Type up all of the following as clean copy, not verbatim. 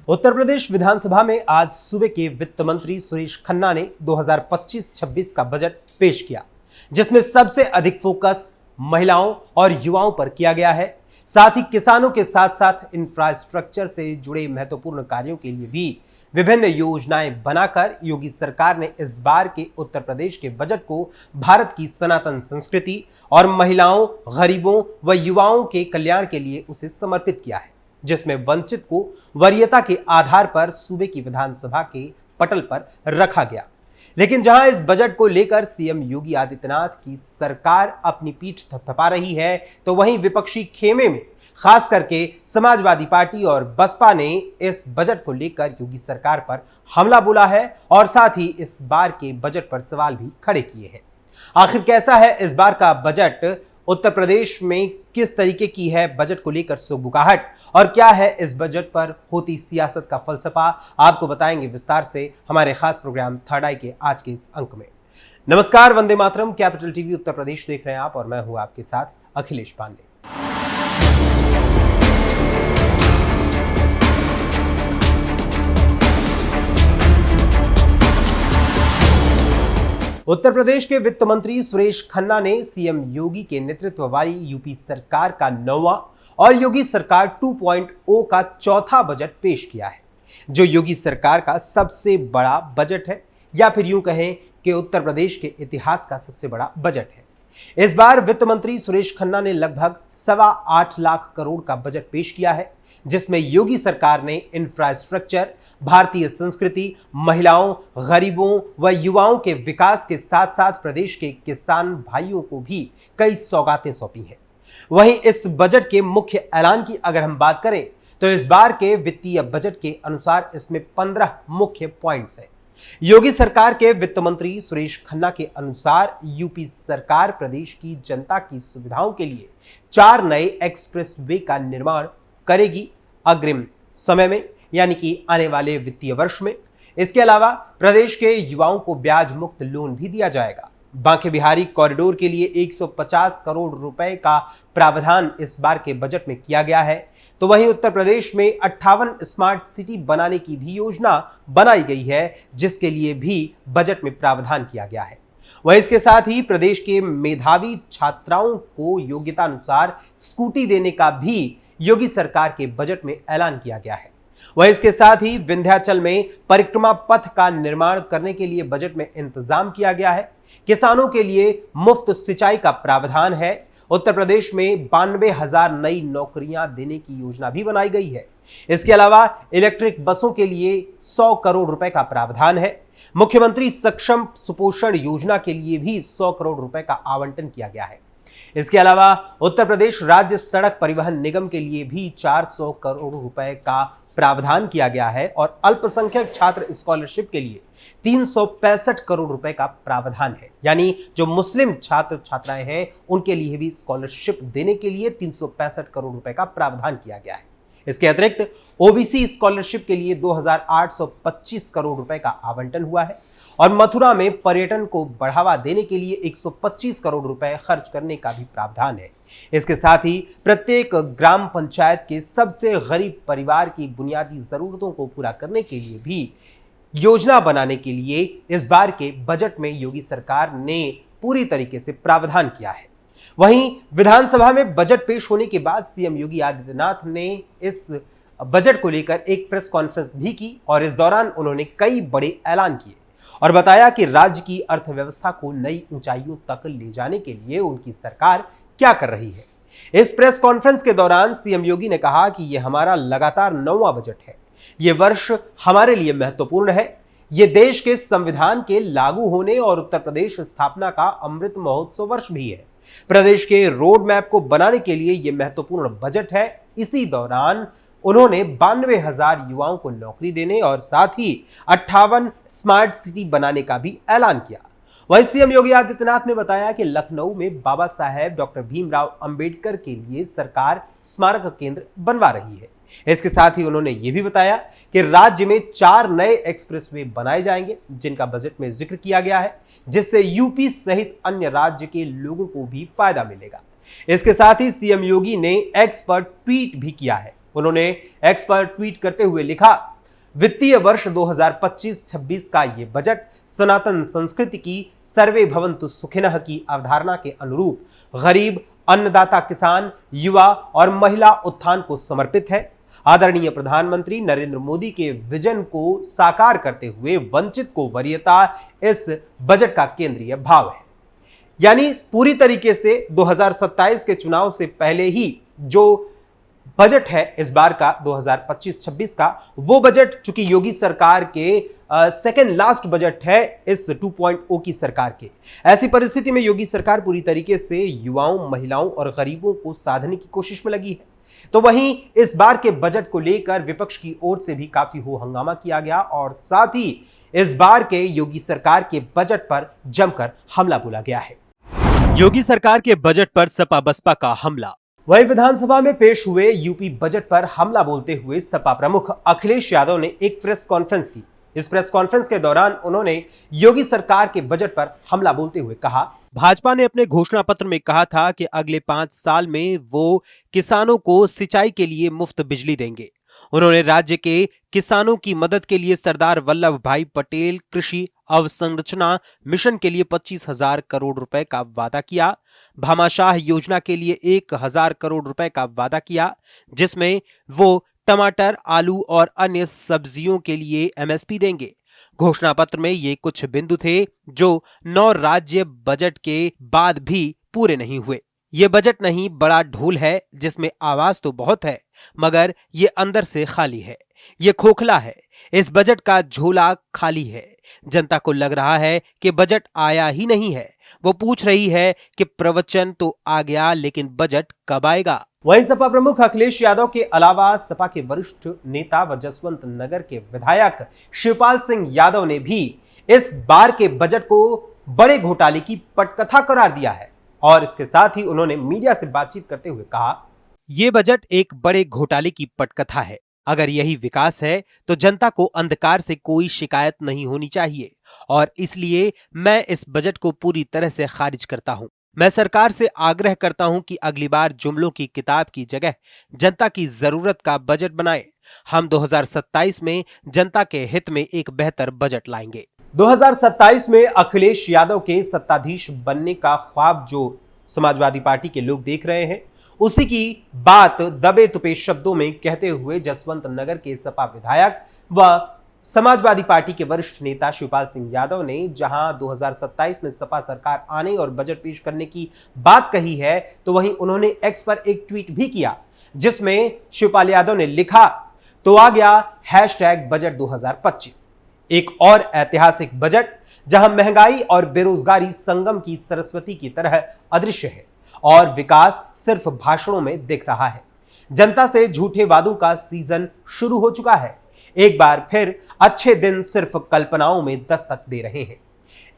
उत्तर प्रदेश विधानसभा में आज सूबे के वित्त मंत्री सुरेश खन्ना ने 2025-26 का बजट पेश किया, जिसमें सबसे अधिक फोकस महिलाओं और युवाओं पर किया गया है। साथ ही किसानों के साथ साथ इंफ्रास्ट्रक्चर से जुड़े महत्वपूर्ण कार्यों के लिए भी विभिन्न योजनाएं बनाकर योगी सरकार ने इस बार के उत्तर प्रदेश के बजट को भारत की सनातन संस्कृति और महिलाओं, गरीबों व युवाओं के कल्याण के लिए उसे समर्पित किया है, जिसमें वंचित को वरीयता के आधार पर सूबे की विधानसभा के पटल पर रखा गया। लेकिन जहां इस बजट को लेकर सीएम योगी आदित्यनाथ की सरकार अपनी पीठ थपथपा रही है, तो वहीं विपक्षी खेमे में खास करके समाजवादी पार्टी और बसपा ने इस बजट को लेकर योगी सरकार पर हमला बोला है और साथ ही इस बार के बजट पर सवाल भी खड़े किए हैं। आखिर कैसा है इस बार का बजट, उत्तर प्रदेश में किस तरीके की है बजट को लेकर सुगबुगाहट और क्या है इस बजट पर होती सियासत का फलसफा, आपको बताएंगे विस्तार से हमारे खास प्रोग्राम थर्ड आई के आज के इस अंक में। नमस्कार, वंदे मातरम, कैपिटल टीवी उत्तर प्रदेश देख रहे हैं आप और मैं हूं आपके साथ अखिलेश पांडे। उत्तर प्रदेश के वित्त मंत्री सुरेश खन्ना ने सीएम योगी के नेतृत्व वाली यूपी सरकार का 9वां और योगी सरकार 2.0 का चौथा बजट पेश किया है, जो योगी सरकार का सबसे बड़ा बजट है या फिर यूं कहें कि उत्तर प्रदेश के इतिहास का सबसे बड़ा बजट है। इस बार वित्त मंत्री सुरेश खन्ना ने लगभग 8.25 लाख करोड़ का बजट पेश किया है, जिसमें योगी सरकार ने इंफ्रास्ट्रक्चर, भारतीय संस्कृति, महिलाओं, गरीबों व युवाओं के विकास के साथ साथ प्रदेश के किसान भाइयों को भी कई सौगातें सौंपी हैं। वहीं इस बजट के मुख्य ऐलान की अगर हम बात करें तो इस बार के वित्तीय बजट के अनुसार इसमें 15 मुख्य पॉइंट्स हैं। योगी सरकार के वित्त मंत्री सुरेश खन्ना के अनुसार यूपी सरकार प्रदेश की जनता की सुविधाओं के लिए 4 नए एक्सप्रेस वे का निर्माण करेगी अग्रिम समय में, यानी कि आने वाले वित्तीय वर्ष में। इसके अलावा प्रदेश के युवाओं को ब्याज मुक्त लोन भी दिया जाएगा। बांके बिहारी कॉरिडोर के लिए 150 करोड़ रुपए का प्रावधान इस बार के बजट में किया गया है। तो वहीं उत्तर प्रदेश में 58 स्मार्ट सिटी बनाने की भी योजना बनाई गई है, जिसके लिए भी बजट में प्रावधान किया गया है। वहीं इसके साथ ही प्रदेश के मेधावी छात्राओं को योग्यता अनुसार स्कूटी देने का भी योगी सरकार के बजट में ऐलान किया गया है। वहीं इसके साथ ही विंध्याचल में परिक्रमा पथ का निर्माण करने के लिए बजट में इंतजाम किया गया है। किसानों के लिए मुफ्त सिंचाई का प्रावधान है। उत्तर प्रदेश में 92,000 नई नौकरियां देने की योजना भी बनाई गई है। इसके अलावा इलेक्ट्रिक बसों के लिए 100 करोड़ रुपए का प्रावधान है। मुख्यमंत्री सक्षम सुपोषण योजना के लिए भी 100 करोड़ रुपए का आवंटन किया गया है। इसके अलावा उत्तर प्रदेश राज्य सड़क परिवहन निगम के लिए भी 400 करोड़ रुपए का प्रावधान किया गया है और अल्पसंख्यक छात्र स्कॉलरशिप के लिए 365 करोड़ रुपए का प्रावधान है, यानी जो मुस्लिम छात्र छात्राएं हैं उनके लिए भी स्कॉलरशिप देने के लिए 365 करोड़ रुपए का प्रावधान किया गया है। इसके अतिरिक्त ओबीसी स्कॉलरशिप के लिए 2825 करोड़ रुपए का आवंटन हुआ है और मथुरा में पर्यटन को बढ़ावा देने के लिए 125 करोड़ रुपए खर्च करने का भी प्रावधान है। इसके साथ ही प्रत्येक ग्राम पंचायत के सबसे गरीब परिवार की बुनियादी जरूरतों को पूरा करने के लिए भी योजना बनाने के लिए इस बार के बजट में योगी सरकार ने पूरी तरीके से प्रावधान किया है। वहीं विधानसभा में बजट पेश होने के बाद सीएम योगी आदित्यनाथ ने इस बजट को लेकर एक प्रेस कॉन्फ्रेंस भी की और इस दौरान उन्होंने कई बड़े ऐलान किए और बताया कि राज्य की अर्थव्यवस्था को नई ऊंचाइयों तक ले जाने के लिए उनकी सरकार क्या कर रही है। इस प्रेस कॉन्फ्रेंस के दौरान सीएम योगी ने कहा कि यह हमारा लगातार 9वां बजट है। यह वर्ष हमारे लिए महत्वपूर्ण है। यह देश के संविधान के लागू होने और उत्तर प्रदेश स्थापना का अमृत महोत्सव वर्ष भी है। प्रदेश के रोड मैप को बनाने के लिए यह महत्वपूर्ण बजट है। इसी दौरान उन्होंने 92,000 युवाओं को नौकरी देने और साथ ही 58 स्मार्ट सिटी बनाने का भी ऐलान किया। वहीं सीएम योगी आदित्यनाथ ने बताया कि लखनऊ में बाबा साहेब डॉक्टर भीमराव अंबेडकर के लिए सरकार स्मारक केंद्र बनवा रही है। इसके साथ ही उन्होंने ये भी बताया कि राज्य में 4 नए एक्सप्रेसवे बनाए जाएंगे, जिनका बजट में जिक्र किया गया है, जिससे यूपी सहित अन्य राज्य के लोगों को भी फायदा मिलेगा। इसके साथ ही सीएम योगी ने एक्स पर ट्वीट भी किया है। उन्होंने एक्स पर ट्वीट करते हुए लिखा, वित्तीय वर्ष 2025-26 का ये बजट सनातन संस्कृति की सर्वे भवन्तु सुखिनः की अवधारणा के अनुरूप गरीब, अन्नदाता किसान, युवा और महिला उत्थान को समर्पित है। आदरणीय प्रधानमंत्री नरेंद्र मोदी के विजन को साकार करते हुए वंचित को वरीयता इस बजट का केंद्रीय भाव है। यानी पूरी तरीके से 2027 के चुनाव से पहले ही जो बजट है इस बार का 2025-26 का, वो बजट चूंकि योगी सरकार के सेकेंड लास्ट बजट है इस 2.0 की सरकार के। ऐसी परिस्थिति में योगी सरकार पूरी तरीके से युवाओं, महिलाओं और गरीबों को साधने की कोशिश में लगी है। तो वहीं इस बार के बजट को लेकर विपक्ष की ओर से भी काफी हो हंगामा किया गया और साथ ही इस बार के योगी सरकार के बजट पर जमकर हमला बोला गया है। योगी सरकार के बजट पर सपा बसपा का हमला। वहीं विधानसभा में पेश हुए यूपी बजट पर हमला बोलते हुए सपा प्रमुख अखिलेश यादव ने एक प्रेस कॉन्फ्रेंस की। इस प्रेस कॉन्फ्रेंस के दौरान उन्होंने योगी सरकार के बजट पर हमला बोलते हुए कहा, भाजपा ने अपने घोषणा पत्र में कहा था कि अगले 5 साल में वो किसानों को सिंचाई के लिए मुफ्त बिजली देंगे। उन्होंने राज्य के किसानों की मदद के लिए सरदार वल्लभ भाई पटेल कृषि अवसंरचना मिशन के लिए 25,000 करोड़ रुपए का वादा किया। भामाशाह योजना के लिए 1,000 करोड़ रुपए का वादा किया, जिसमें वो टमाटर, आलू और अन्य सब्जियों के लिए एमएसपी देंगे। घोषणा पत्र में ये कुछ बिंदु थे जो 9 राज्य बजट के बाद भी पूरे नहीं हुए। ये बजट नहीं, बड़ा ढोल है जिसमें आवाज तो बहुत है मगर ये अंदर से खाली है। ये खोखला है। इस बजट का झोला खाली है। जनता को लग रहा है कि बजट आया ही नहीं है। वो पूछ रही है कि प्रवचन तो आ गया लेकिन बजट कब आएगा। वहीं सपा प्रमुख अखिलेश यादव के अलावा सपा के वरिष्ठ नेता व जसवंत नगर के विधायक शिवपाल सिंह यादव ने भी इस बार के बजट को बड़े घोटाले की पटकथा करार दिया है और इसके साथ ही उन्होंने मीडिया से बातचीत करते हुए कहा, यह बजट एक बड़े घोटाले की पटकथा है। अगर यही विकास है तो जनता को अंधकार से कोई शिकायत नहीं होनी चाहिए और इसलिए मैं इस बजट को पूरी तरह से खारिज करता हूं। मैं सरकार से आग्रह करता हूं कि अगली बार जुमलों की किताब की जगह जनता की जरूरत का बजट बनाएं। हम 2027 में जनता के हित में एक बेहतर बजट लाएंगे। 2027 में अखिलेश यादव के सत्ताधीश बनने का ख्वाब जो समाजवादी पार्टी के लोग देख रहे हैं, उसी की बात दबे तुपे शब्दों में कहते हुए जसवंत नगर के सपा विधायक व समाजवादी पार्टी के वरिष्ठ नेता शिवपाल सिंह यादव ने जहां 2027 में सपा सरकार आने और बजट पेश करने की बात कही है, तो वहीं उन्होंने एक्स पर एक ट्वीट भी किया जिसमें शिवपाल यादव ने लिखा, तो आ गया #बजट 2025। एक और ऐतिहासिक बजट जहां महंगाई और बेरोजगारी संगम की सरस्वती की तरह अदृश्य है और विकास सिर्फ भाषणों में दिख रहा है। जनता से झूठे वादों का सीजन शुरू हो चुका है। एक बार फिर अच्छे दिन सिर्फ कल्पनाओं में दस्तक दे रहे हैं।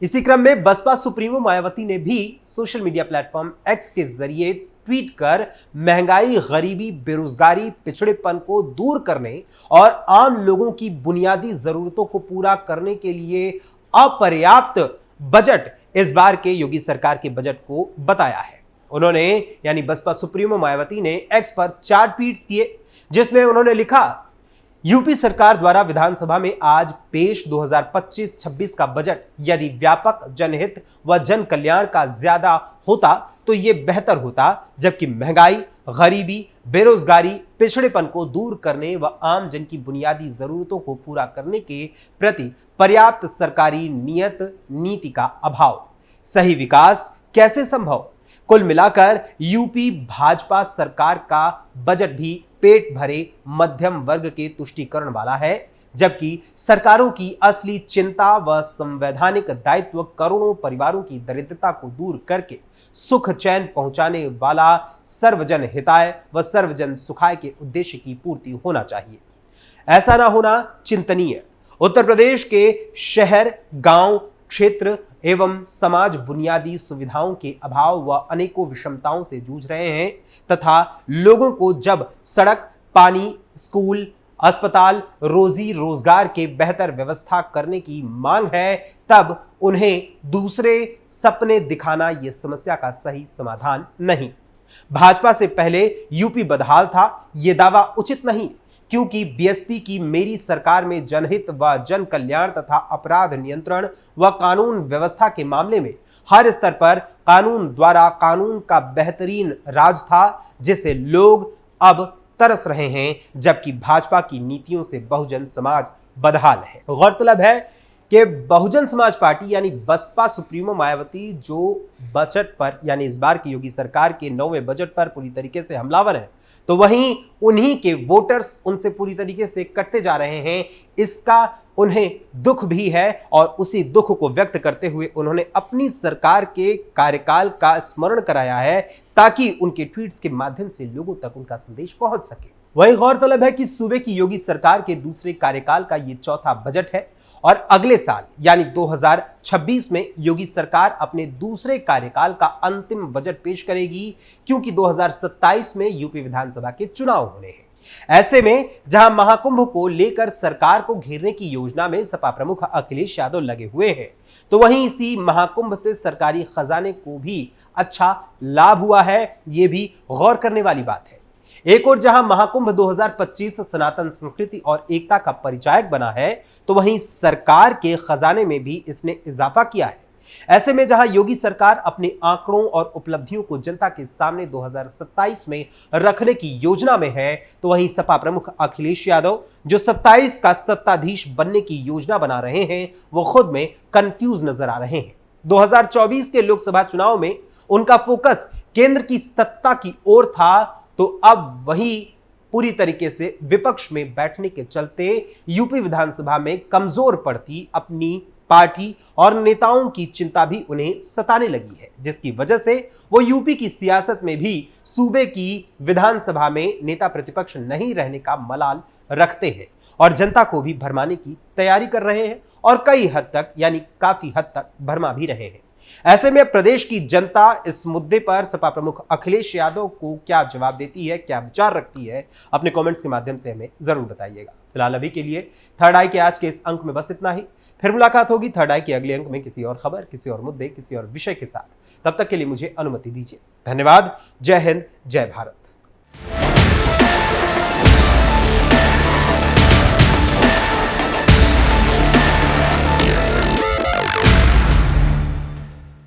इसी क्रम में बसपा सुप्रीमो मायावती ने भी सोशल मीडिया प्लेटफॉर्म एक्स के जरिए ट्वीट कर महंगाई, गरीबी, बेरोजगारी, पिछड़ेपन को दूर करने और आम लोगों की बुनियादी जरूरतों को पूरा करने के लिए अपर्याप्त बजट इस बार के योगी सरकार के बजट को बताया है। उन्होंने यानी बसपा सुप्रीमो मायावती ने एक्स पर 4 ट्वीट्स किए जिसमें उन्होंने लिखा, यूपी सरकार द्वारा विधानसभा में आज पेश 2025-26 का बजट यदि व्यापक जनहित व जन कल्याण का ज्यादा होता तो यह बेहतर होता, जबकि महंगाई, गरीबी, बेरोजगारी, पिछड़ेपन को दूर करने व आम जन की बुनियादी जरूरतों को पूरा करने के प्रति पर्याप्त सरकारी नियत नीति का अभाव, सही विकास कैसे संभव। कुल मिलाकर यूपी भाजपा सरकार का बजट भी पेट भरे मध्यम वर्ग के तुष्टीकरण वाला है, जबकि सरकारों की असली चिंता व संवैधानिक दायित्व करोड़ों परिवारों की दरिद्रता को दूर करके सुख चैन पहुंचाने वाला सर्वजन हिताय व सर्वजन सुखाय के उद्देश्य की पूर्ति होना चाहिए। ऐसा ना होना चिंतनीय। उत्तर प्रदेश के शहर, गांव, क्षेत्र एवं समाज बुनियादी सुविधाओं के अभाव व अनेकों विषमताओं से जूझ रहे हैं तथा लोगों को जब सड़क, पानी, स्कूल, अस्पताल, रोजी रोजगार के बेहतर व्यवस्था करने की मांग है, तब उन्हें दूसरे सपने दिखाना यह समस्या का सही समाधान नहीं। भाजपा से पहले यूपी बदहाल था, यह दावा उचित नहीं, क्योंकि बीएसपी की मेरी सरकार में जनहित व जन कल्याण तथा अपराध नियंत्रण व कानून व्यवस्था के मामले में हर स्तर पर कानून द्वारा कानून का बेहतरीन राज था, जिसे लोग अब तरस रहे हैं, जबकि भाजपा की नीतियों से बहुजन समाज बदहाल है। गौरतलब है कि बहुजन समाज पार्टी यानी बसपा सुप्रीमो मायावती जो बजट पर यानी इस बार की योगी सरकार के 9वें बजट पर पूरी तरीके से हमलावर है, तो वहीं उन्हीं के वोटर्स उनसे पूरी तरीके से कटते जा रहे हैं। इसका उन्हें दुख भी है और उसी दुख को व्यक्त करते हुए उन्होंने अपनी सरकार के कार्यकाल का स्मरण कराया है, ताकि उनके ट्वीट्स के माध्यम से लोगों तक उनका संदेश पहुंच सके। वहीं गौरतलब है कि सूबे की योगी सरकार के दूसरे कार्यकाल का ये चौथा बजट है और अगले साल यानी 2026 में योगी सरकार अपने दूसरे कार्यकाल का अंतिम बजट पेश करेगी, क्योंकि 2027 में यूपी विधानसभा के चुनाव होने हैं। ऐसे में जहां महाकुंभ को लेकर सरकार को घेरने की योजना में सपा प्रमुख अखिलेश यादव लगे हुए हैं, तो वहीं इसी महाकुंभ से सरकारी खजाने को भी अच्छा लाभ हुआ है, यह भी गौर करने वाली बात है। एक और जहां महाकुंभ 2025 सनातन संस्कृति और एकता का परिचायक बना है, तो वहीं सरकार के खजाने में भी इसने इजाफा किया है। ऐसे में जहां योगी सरकार अपने आंकड़ों और उपलब्धियों को जनता के सामने 2027 में रखने की योजना में है, तो वहीं सपा प्रमुख अखिलेश यादव जो 27 का सत्ताधीश बनने की योजना बना रहे हैं, वो खुद में कंफ्यूज नजर आ रहे हैं। 2024 के लोकसभा चुनाव में उनका फोकस केंद्र की सत्ता की ओर था, तो अब वही पूरी तरीके से विपक्ष में बैठने के चलते यूपी विधानसभा में कमजोर पड़ती अपनी पार्टी और नेताओं की चिंता भी उन्हें सताने लगी है, जिसकी वजह से वो यूपी की सियासत में भी सूबे की विधानसभा में नेता प्रतिपक्ष नहीं रहने का मलाल रखते हैं और जनता को भी भरमाने की तैयारी कर रहे हैं और कई हद तक यानी काफी हद तक भरमा भी रहे हैं। ऐसे में प्रदेश की जनता इस मुद्दे पर सपा प्रमुख अखिलेश यादव को क्या जवाब देती है, क्या विचार रखती है, अपने कमेंट्स के माध्यम से हमें जरूर बताइएगा। फिलहाल अभी के लिए थर्ड आई के आज के इस अंक में बस इतना ही। फिर मुलाकात होगी थर्ड आई के अगले अंक में किसी और खबर, किसी और मुद्दे, किसी और विषय के साथ। तब तक के लिए मुझे अनुमति दीजिए। धन्यवाद। जय हिंद, जय भारत।